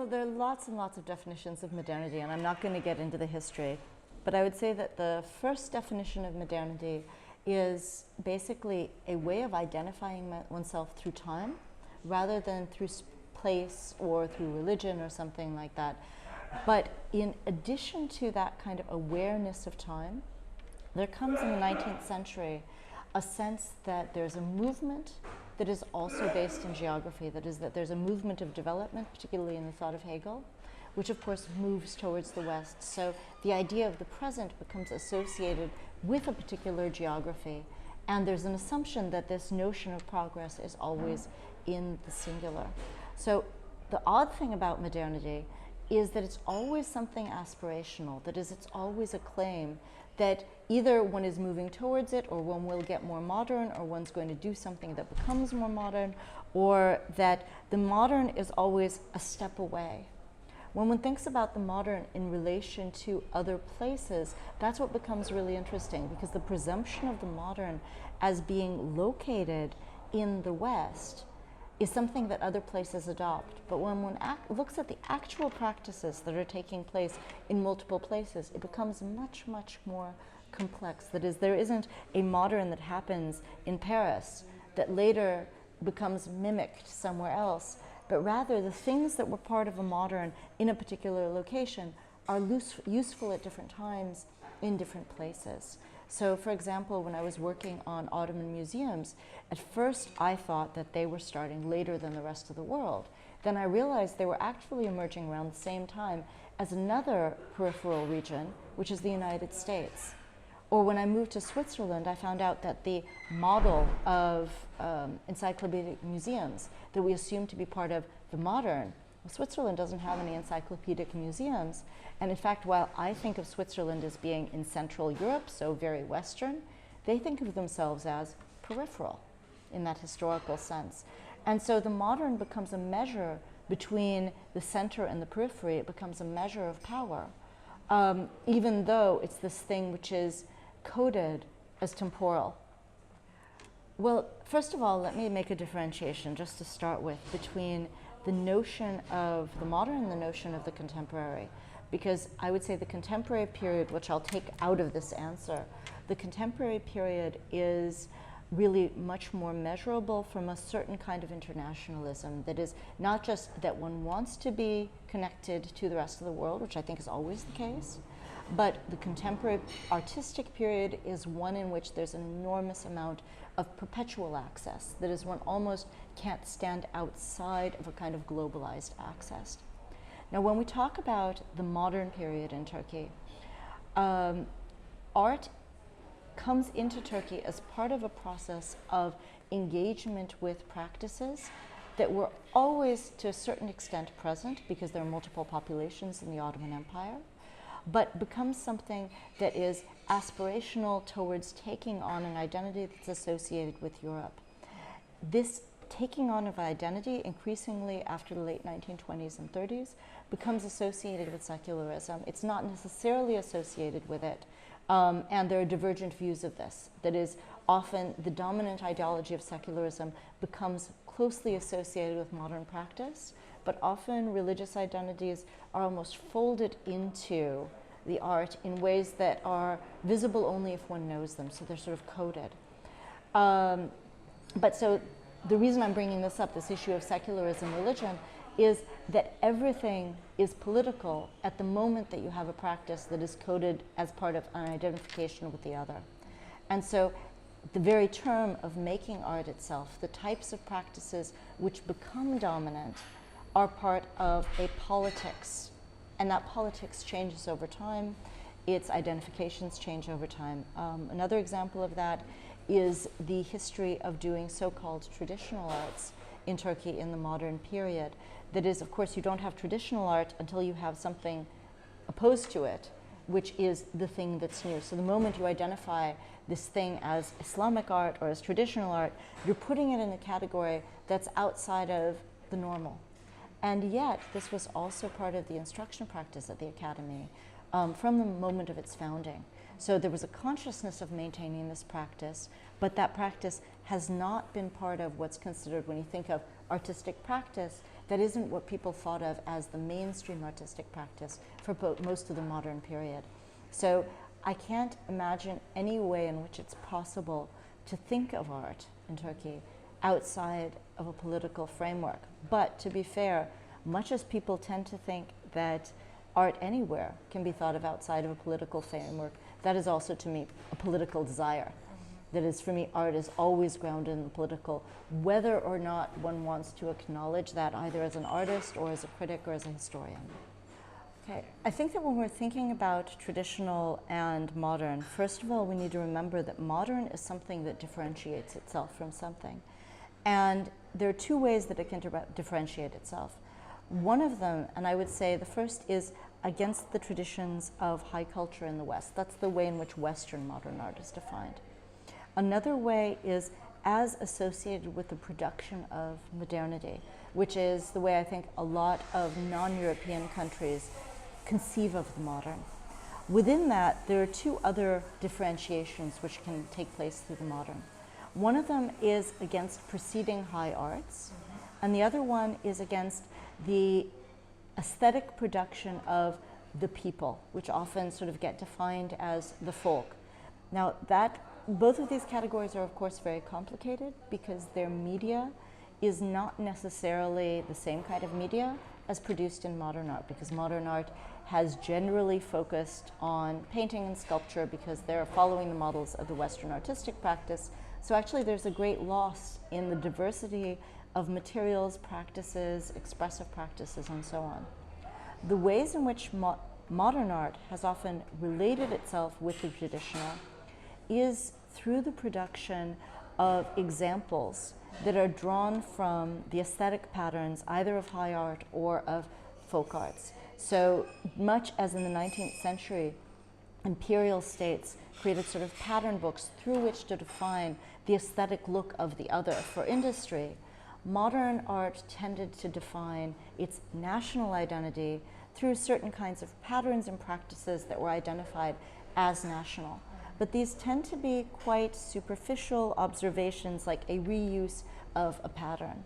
Well, there are lots and lots of definitions of modernity, and I'm not going to get into the history. But I would say that the first definition of modernity is basically a way of identifying oneself through time rather than through place or through religion or something like that. But in addition to that kind of awareness of time, there comes in the 19th century a sense that there's a movement that is also based in geography. That is, that there's a movement of development, particularly in the thought of Hegel, which of course moves towards the West. So the idea of the present becomes associated with a particular geography, and there's an assumption that this notion of progress is always in the singular. So the odd thing about modernity is that it's always something aspirational. That is, it's always a claim that either one is moving towards it, or one will get more modern, or one's going to do something that becomes more modern, or that the modern is always a step away. When one thinks about the modern in relation to other places, that's what becomes really interesting, because the presumption of the modern as being located in the West is something that other places adopt. But when one looks at the actual practices that are taking place in multiple places, it becomes much, much more complex. That is, there isn't a modern that happens in Paris that later becomes mimicked somewhere else, but rather the things that were part of a modern in a particular location are useful at different times in different places. So, for example, when I was working on Ottoman museums, at first I thought that they were starting later than the rest of the world. Then I realized they were actually emerging around the same time as another peripheral region, which is the United States. Or when I moved to Switzerland, I found out that the model of encyclopedic museums that we assume to be part of the modern, well, Switzerland doesn't have any encyclopedic museums. And in fact, while I think of Switzerland as being in Central Europe, so very Western, they think of themselves as peripheral in that historical sense. And so the modern becomes a measure between the center and the periphery. It becomes a measure of power, even though it's this thing which is coded as temporal. Well, first of all, let me make a differentiation just to start with between the notion of the modern and the notion of the contemporary. Because I would say the contemporary period, which I'll take out of this answer, the contemporary period is really much more measurable from a certain kind of internationalism. That is not just that one wants to be connected to the rest of the world, which I think is always the case, but the contemporary artistic period is one in which there's an enormous amount of perpetual access. That is, one almost can't stand outside of a kind of globalized access. Now, when we talk about the modern period in Turkey, art comes into Turkey as part of a process of engagement with practices that were always, to a certain extent, present because there are multiple populations in the Ottoman Empire, but becomes something that is aspirational towards taking on an identity that's associated with Europe. This taking on of identity, increasingly after the late 1920s and 30s, becomes associated with secularism. It's not necessarily associated with it, and there are divergent views of this. That is, often the dominant ideology of secularism becomes closely associated with modern practice, but often religious identities are almost folded into the art in ways that are visible only if one knows them, so they're sort of coded. But so the reason I'm bringing this up, this issue of secularism, religion, is that everything is political at the moment that you have a practice that is coded as part of an identification with the other. And so the very term of making art itself, the types of practices which become dominant, are part of a politics. And that politics changes over time. Its identifications change over time. Another example of that is the history of doing so-called traditional arts in Turkey in the modern period. That is, of course, you don't have traditional art until you have something opposed to it, which is the thing that's new. So the moment you identify this thing as Islamic art or as traditional art, you're putting it in a category that's outside of the normal. And yet, this was also part of the instruction practice at the Academy from the moment of its founding. So there was a consciousness of maintaining this practice, but that practice has not been part of what's considered, when you think of artistic practice, that isn't what people thought of as the mainstream artistic practice for most of the modern period. So I can't imagine any way in which it's possible to think of art in Turkey outside of a political framework. But to be fair, much as people tend to think that art anywhere can be thought of outside of a political framework, that is also to me a political desire. That is, for me, art is always grounded in the political, whether or not one wants to acknowledge that either as an artist or as a critic or as a historian. Okay, I think that when we're thinking about traditional and modern, first of all, we need to remember that modern is something that differentiates itself from something. And there are two ways that it can differentiate itself. One of them, and I would say the first, is against the traditions of high culture in the West. That's the way in which Western modern art is defined. Another way is as associated with the production of modernity, which is the way I think a lot of non-European countries conceive of the modern. Within that, there are two other differentiations which can take place through the modern. One of them is against preceding high arts, and the other one is against the aesthetic production of the people, which often sort of get defined as the folk. Now, both of these categories are, of course, very complicated because their media is not necessarily the same kind of media as produced in modern art, because modern art has generally focused on painting and sculpture because they're following the models of the Western artistic practice. So actually there's a great loss in the diversity of materials, practices, expressive practices, and so on. The ways in which modern art has often related itself with the traditional is through the production of examples that are drawn from the aesthetic patterns either of high art or of folk arts. So much as in the 19th century, imperial states created sort of pattern books through which to define the aesthetic look of the other for industry, modern art tended to define its national identity through certain kinds of patterns and practices that were identified as national. But these tend to be quite superficial observations, like a reuse of a pattern.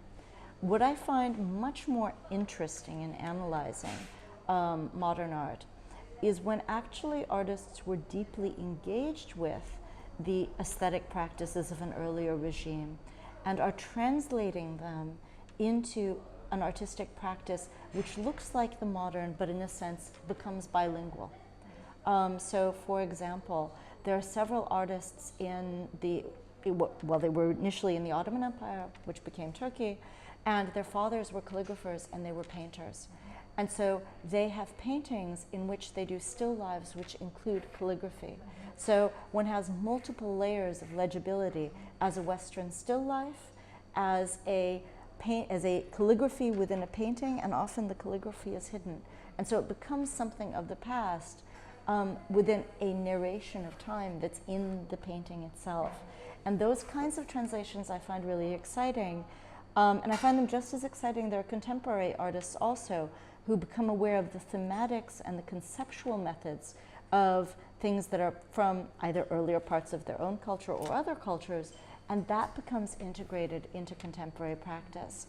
What I find much more interesting in analyzing modern art is when actually artists were deeply engaged with the aesthetic practices of an earlier regime and are translating them into an artistic practice which looks like the modern, but in a sense becomes bilingual. So for example, there are several artists in they were initially in the Ottoman Empire, which became Turkey, and their fathers were calligraphers and they were painters. And so they have paintings in which they do still lifes which include calligraphy. So one has multiple layers of legibility as a Western still life, as a calligraphy within a painting, and often the calligraphy is hidden. And so it becomes something of the past within a narration of time that's in the painting itself. And those kinds of translations I find really exciting. And I find them just as exciting. There are contemporary artists also who become aware of the thematics and the conceptual methods of things that are from either earlier parts of their own culture or other cultures, and that becomes integrated into contemporary practice.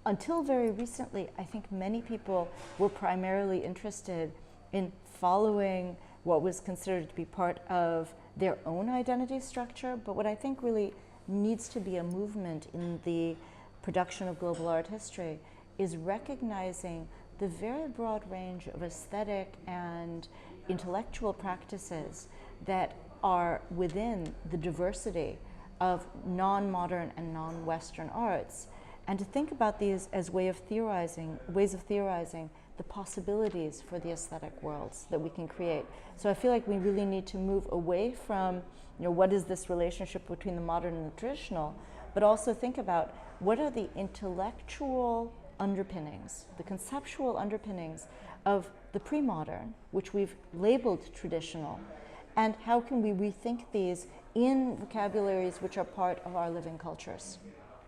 Until very recently, I think many people were primarily interested in following what was considered to be part of their own identity structure, but what I think really needs to be a movement in the production of global art history is recognizing the very broad range of aesthetic and intellectual practices that are within the diversity of non-modern and non-Western arts, and to think about these as ways of theorizing the possibilities for the aesthetic worlds that we can create. So I feel like we really need to move away from, what is this relationship between the modern and the traditional, but also think about what are the intellectual underpinnings, the conceptual underpinnings of the pre-modern, which we've labeled traditional, and how can we rethink these in vocabularies which are part of our living cultures.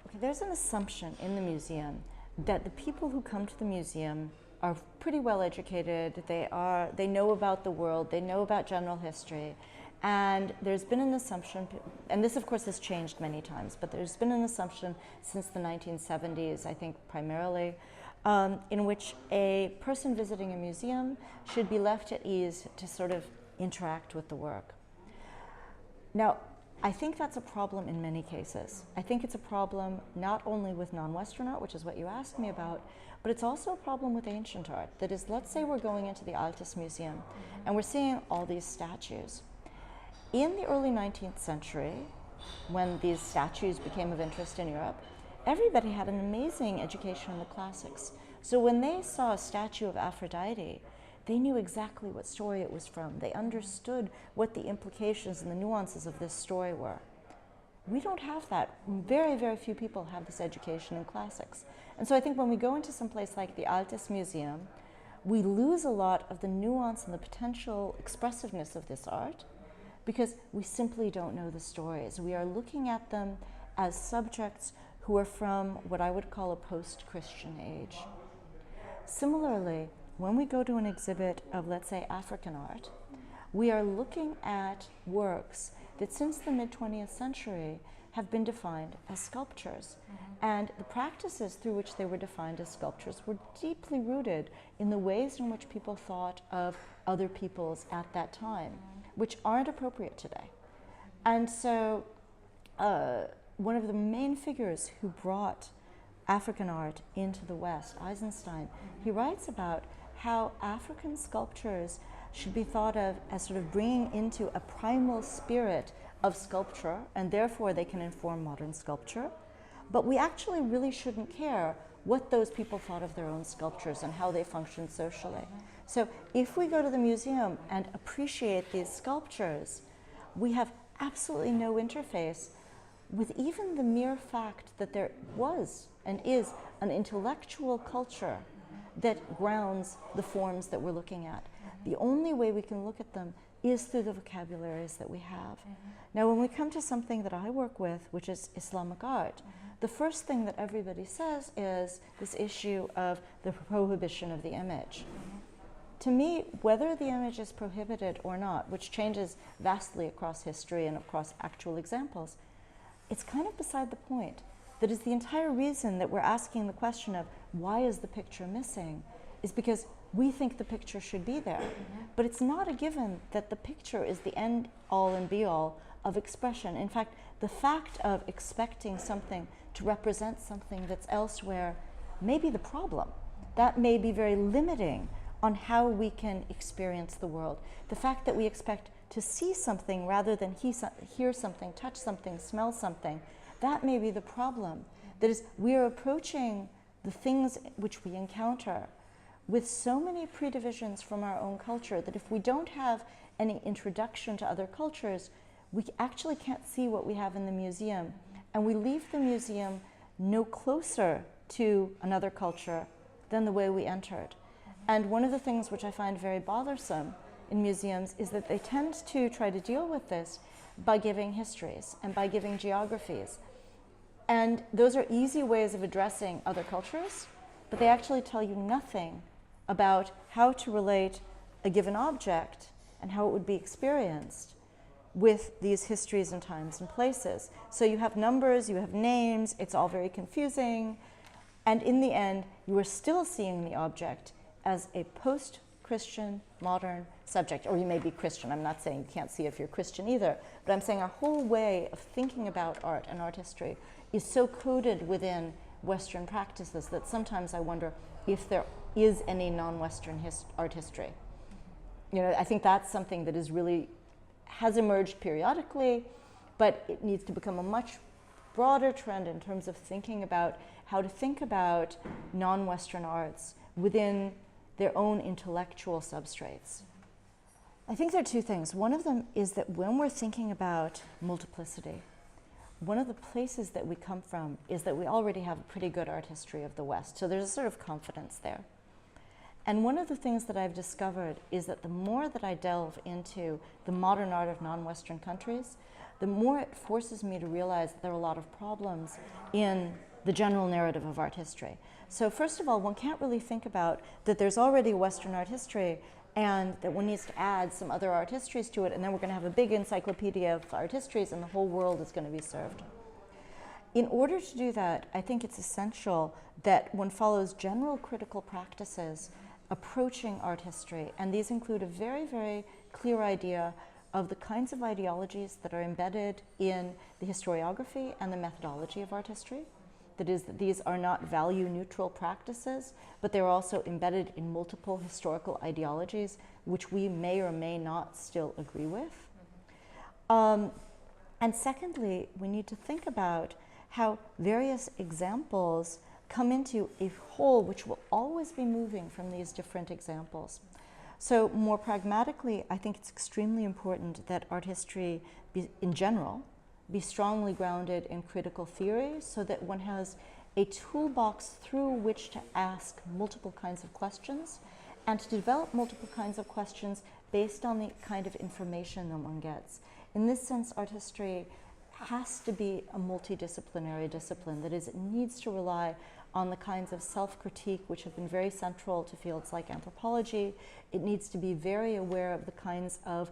Okay, there's an assumption in the museum that the people who come to the museum are pretty well educated, they know about the world, they know about general history, And there's been an assumption, and this of course has changed many times, but there's been an assumption since the 1970s, I think primarily, in which a person visiting a museum should be left at ease to sort of interact with the work. Now, I think that's a problem in many cases. I think it's a problem not only with non-Western art, which is what you asked me about, but it's also a problem with ancient art. That is, let's say we're going into the Altes Museum and we're seeing all these statues. In the early 19th century, when these statues became of interest in Europe, everybody had an amazing education in the classics. So when they saw a statue of Aphrodite, they knew exactly what story it was from. They understood what the implications and the nuances of this story were. We don't have that. Very, very few people have this education in classics. And so I think when we go into some place like the Altes Museum, we lose a lot of the nuance and the potential expressiveness of this art because we simply don't know the stories. We are looking at them as subjects who are from what I would call a post-Christian age. Similarly, when we go to an exhibit of, let's say, African art, we are looking at works that since the mid-20th century have been defined as sculptures. And the practices through which they were defined as sculptures were deeply rooted in the ways in which people thought of other peoples at that time, which aren't appropriate today. And so one of the main figures who brought African art into the West, Eisenstein, he writes about how African sculptures should be thought of as sort of bringing into a primal spirit of sculpture, and therefore they can inform modern sculpture. But we actually really shouldn't care what those people thought of their own sculptures and how they functioned socially. So if we go to the museum and appreciate these sculptures, we have absolutely no interface with even the mere fact that there was and is an intellectual culture that grounds the forms that we're looking at. The only way we can look at them is through the vocabularies that we have. Now, when we come to something that I work with, which is Islamic art, the first thing that everybody says is this issue of the prohibition of the image. To me, whether the image is prohibited or not, which changes vastly across history and across actual examples, it's kind of beside the point. That is the entire reason that we're asking the question of why is the picture missing, is because we think the picture should be there. But it's not a given that the picture is the end all and be all of expression. In fact, the fact of expecting something to represent something that's elsewhere may be the problem. That may be very limiting on how we can experience the world. The fact that we expect to see something rather than hear something, touch something, smell something, that may be the problem. That is, we are approaching the things which we encounter with so many predivisions from our own culture that if we don't have any introduction to other cultures, we actually can't see what we have in the museum. And we leave the museum no closer to another culture than the way we entered. And one of the things which I find very bothersome in museums is that they tend to try to deal with this by giving histories and by giving geographies. And those are easy ways of addressing other cultures, but they actually tell you nothing about how to relate a given object and how it would be experienced with these histories and times and places. So you have numbers, you have names, it's all very confusing, and in the end, you are still seeing the object as a post-Christian, modern subject, or you may be Christian. I'm not saying you can't see if you're Christian either, but I'm saying our whole way of thinking about art and art history is so coded within Western practices that sometimes I wonder if there is any non-Western art history. You know, I think that's something that is really has emerged periodically, but it needs to become a much broader trend in terms of thinking about how to think about non-Western arts within their own intellectual substrates. I think there are two things. One of them is that when we're thinking about multiplicity, one of the places that we come from is that we already have a pretty good art history of the West, so there's a sort of confidence there. And one of the things that I've discovered is that the more that I delve into the modern art of non-Western countries, the more it forces me to realize that there are a lot of problems in the general narrative of art history. So first of all, one can't really think about that there's already a Western art history and that one needs to add some other art histories to it, and then we're going to have a big encyclopedia of art histories, and the whole world is going to be served. In order to do that, I think it's essential that one follows general critical practices approaching art history, and these include a very, very clear idea of the kinds of ideologies that are embedded in the historiography and the methodology of art history. That is, that these are not value-neutral practices, but they're also embedded in multiple historical ideologies, which we may or may not still agree with. And secondly, we need to think about how various examples come into a whole which will always be moving from these different examples. So more pragmatically, I think it's extremely important that art history, in general, be strongly grounded in critical theory so that one has a toolbox through which to ask multiple kinds of questions and to develop multiple kinds of questions based on the kind of information that one gets. In this sense, art history has to be a multidisciplinary discipline. That is, it needs to rely on the kinds of self-critique which have been very central to fields like anthropology. It needs to be very aware of the kinds of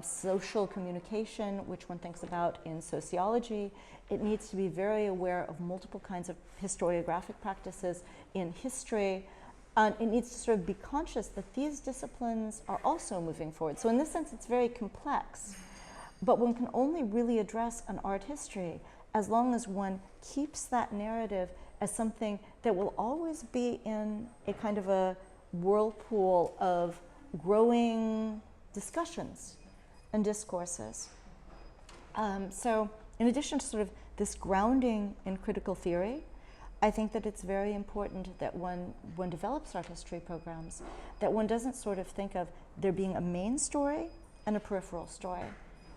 social communication which one thinks about in sociology. It needs to be very aware of multiple kinds of historiographic practices in history. It needs to sort of be conscious that these disciplines are also moving forward. So in this sense, it's very complex. But one can only really address an art history as long as one keeps that narrative as something that will always be in a kind of a whirlpool of growing discussions and discourses. So in addition to sort of this grounding in critical theory, I think that it's very important that one develops art history programs, that one doesn't sort of think of there being a main story and a peripheral story.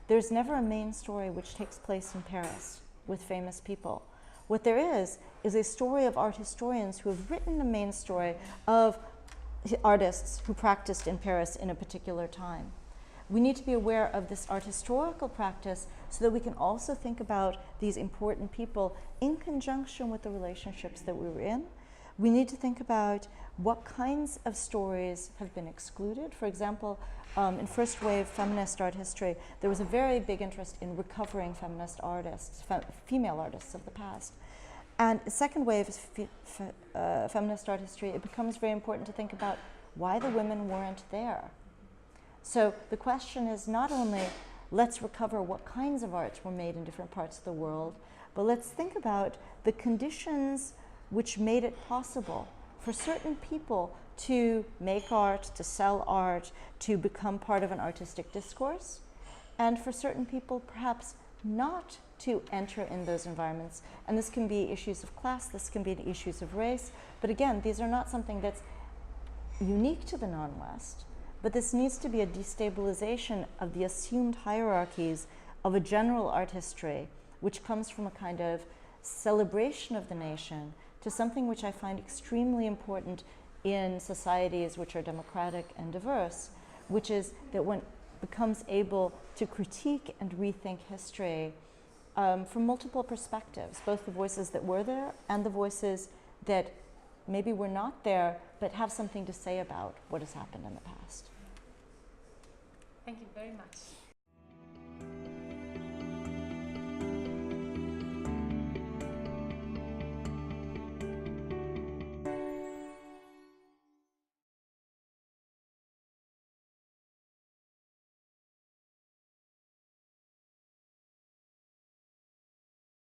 There's never a main story which takes place in Paris with famous people. What there is a story of art historians who have written a main story of artists who practiced in Paris in a particular time. We need to be aware of this art historical practice so that we can also think about these important people in conjunction with the relationships that we were in. We need to think about what kinds of stories have been excluded. For example, in first wave feminist art history, there was a very big interest in recovering feminist artists, female artists of the past. And second wave feminist art history, it becomes very important to think about why the women weren't there. So the question is not only let's recover what kinds of arts were made in different parts of the world, but let's think about the conditions which made it possible for certain people to make art, to sell art, to become part of an artistic discourse, and for certain people perhaps not to enter in those environments. And this can be issues of class, this can be issues of race, but again, these are not something that's unique to the non-West, but this needs to be a destabilization of the assumed hierarchies of a general art history, which comes from a kind of celebration of the nation to something which I find extremely important in societies which are democratic and diverse, which is that one becomes able to critique and rethink history from multiple perspectives, both the voices that were there and the voices that maybe were not there, but have something to say about what has happened in the past. Thank you very much.